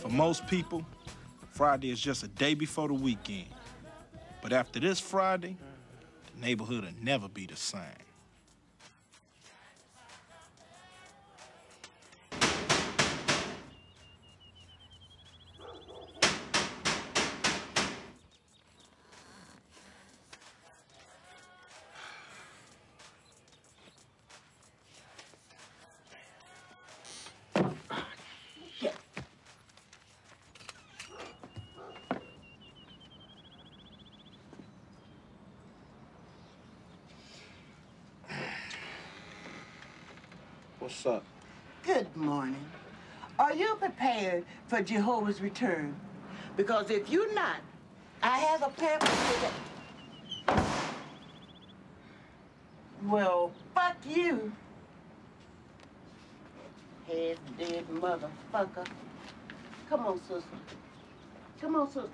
For most people, Friday is just a day before the weekend. But after this Friday, the neighborhood will never be the same. What's up? Good morning. Are you prepared for Jehovah's return? Because if you're not, I have a pamphlet that... Well, fuck you. Head dead motherfucker. Come on, sister. Come on, sister.